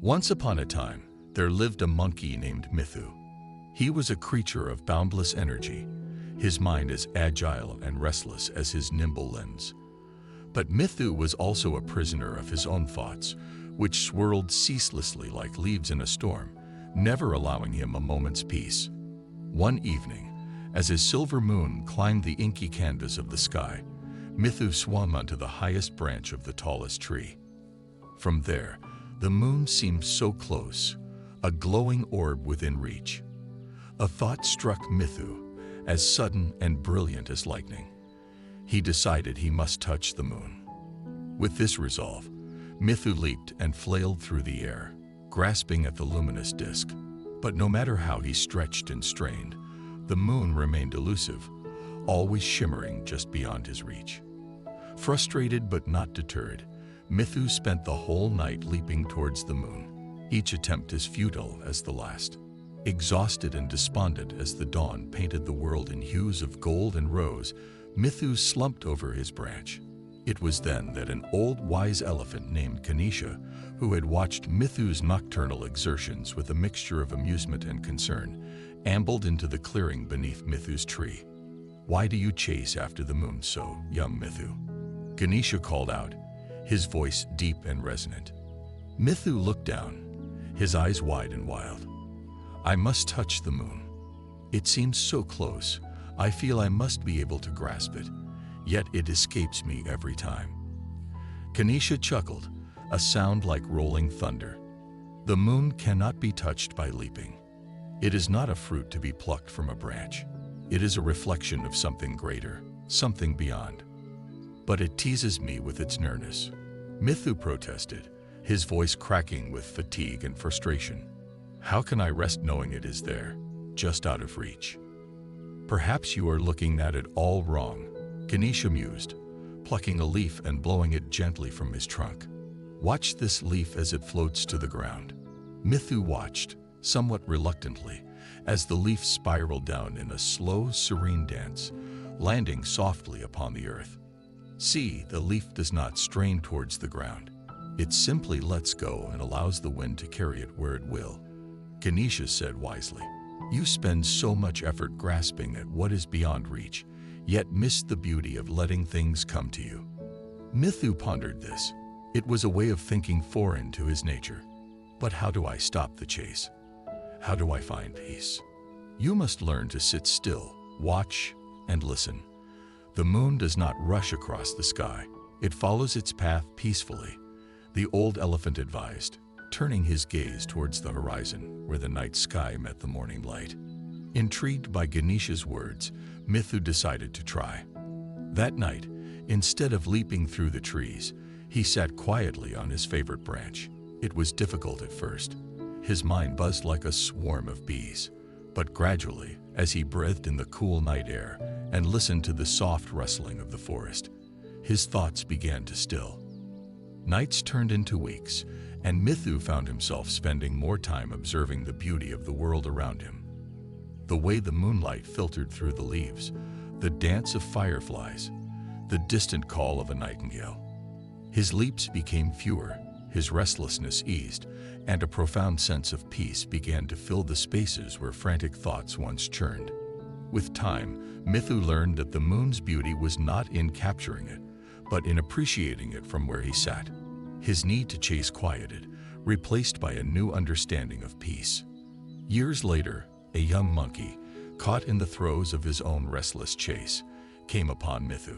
Once upon a time, there lived a monkey named Mithu. He was a creature of boundless energy, his mind as agile and restless as his nimble limbs. But Mithu was also a prisoner of his own thoughts, which swirled ceaselessly like leaves in a storm, never allowing him a moment's peace. One evening, as his silver moon climbed the inky canvas of the sky, Mithu swung onto the highest branch of the tallest tree. From there, the moon seemed so close, a glowing orb within reach. A thought struck Mithu, as sudden and brilliant as lightning. He decided he must touch the moon. With this resolve, Mithu leaped and flailed through the air, grasping at the luminous disk. But no matter how he stretched and strained, the moon remained elusive, always shimmering just beyond his reach. Frustrated but not deterred, Mithu spent the whole night leaping towards the moon, each attempt as futile as the last. Exhausted and despondent as the dawn painted the world in hues of gold and rose, Mithu slumped over his branch. It was then that an old wise elephant named Ganesha, who had watched Mithu's nocturnal exertions with a mixture of amusement and concern, ambled into the clearing beneath Mithu's tree. "Why do you chase after the moon so, young Mithu?" Ganesha called out, his voice deep and resonant. Mithu looked down, his eyes wide and wild. "I must touch the moon. It seems so close. I feel I must be able to grasp it, yet it escapes me every time." Ganesha chuckled, a sound like rolling thunder. "The moon cannot be touched by leaping. It is not a fruit to be plucked from a branch. It is a reflection of something greater, something beyond. But it teases me with its nearness." Mithu protested, his voice cracking with fatigue and frustration. "How can I rest knowing it is there, just out of reach?" "Perhaps you are looking at it all wrong," Ganesha mused, plucking a leaf and blowing it gently from his trunk. "Watch this leaf as it floats to the ground." Mithu watched, somewhat reluctantly, as the leaf spiraled down in a slow, serene dance, landing softly upon the earth. "See, the leaf does not strain towards the ground. It simply lets go and allows the wind to carry it where it will," Ganesha said wisely. "You spend so much effort grasping at what is beyond reach, yet miss the beauty of letting things come to you." Mithu pondered this. It was a way of thinking foreign to his nature. "But how do I stop the chase? How do I find peace?" "You must learn to sit still, watch, and listen. The moon does not rush across the sky. It follows its path peacefully," the old elephant advised, turning his gaze towards the horizon where the night sky met the morning light. Intrigued by Ganesha's words, Mithu decided to try. That night, instead of leaping through the trees, he sat quietly on his favorite branch. It was difficult at first. His mind buzzed like a swarm of bees. But gradually, as he breathed in the cool night air and listened to the soft rustling of the forest, his thoughts began to still. Nights turned into weeks, and Mithu found himself spending more time observing the beauty of the world around him. The way the moonlight filtered through the leaves, the dance of fireflies, the distant call of a nightingale. His leaps became fewer, his restlessness eased, and a profound sense of peace began to fill the spaces where frantic thoughts once churned. With time, Mithu learned that the moon's beauty was not in capturing it, but in appreciating it from where he sat. His need to chase quieted, replaced by a new understanding of peace. Years later, a young monkey, caught in the throes of his own restless chase, came upon Mithu.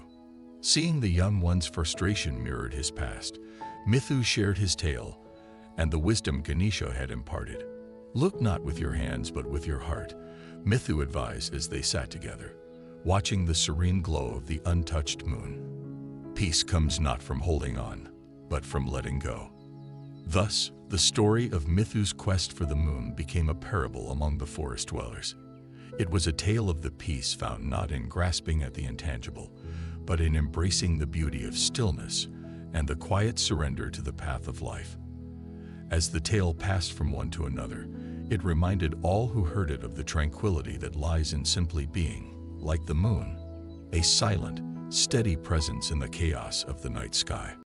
Seeing the young one's frustration mirrored his past, Mithu shared his tale and the wisdom Ganesha had imparted. "Look not with your hands but with your heart," Mithu advised as they sat together, watching the serene glow of the untouched moon. "Peace comes not from holding on, but from letting go." Thus, the story of Mithu's quest for the moon became a parable among the forest dwellers. It was a tale of the peace found not in grasping at the intangible, but in embracing the beauty of stillness and the quiet surrender to the path of life. As the tale passed from one to another, it reminded all who heard it of the tranquility that lies in simply being, like the moon, a silent, steady presence in the chaos of the night sky.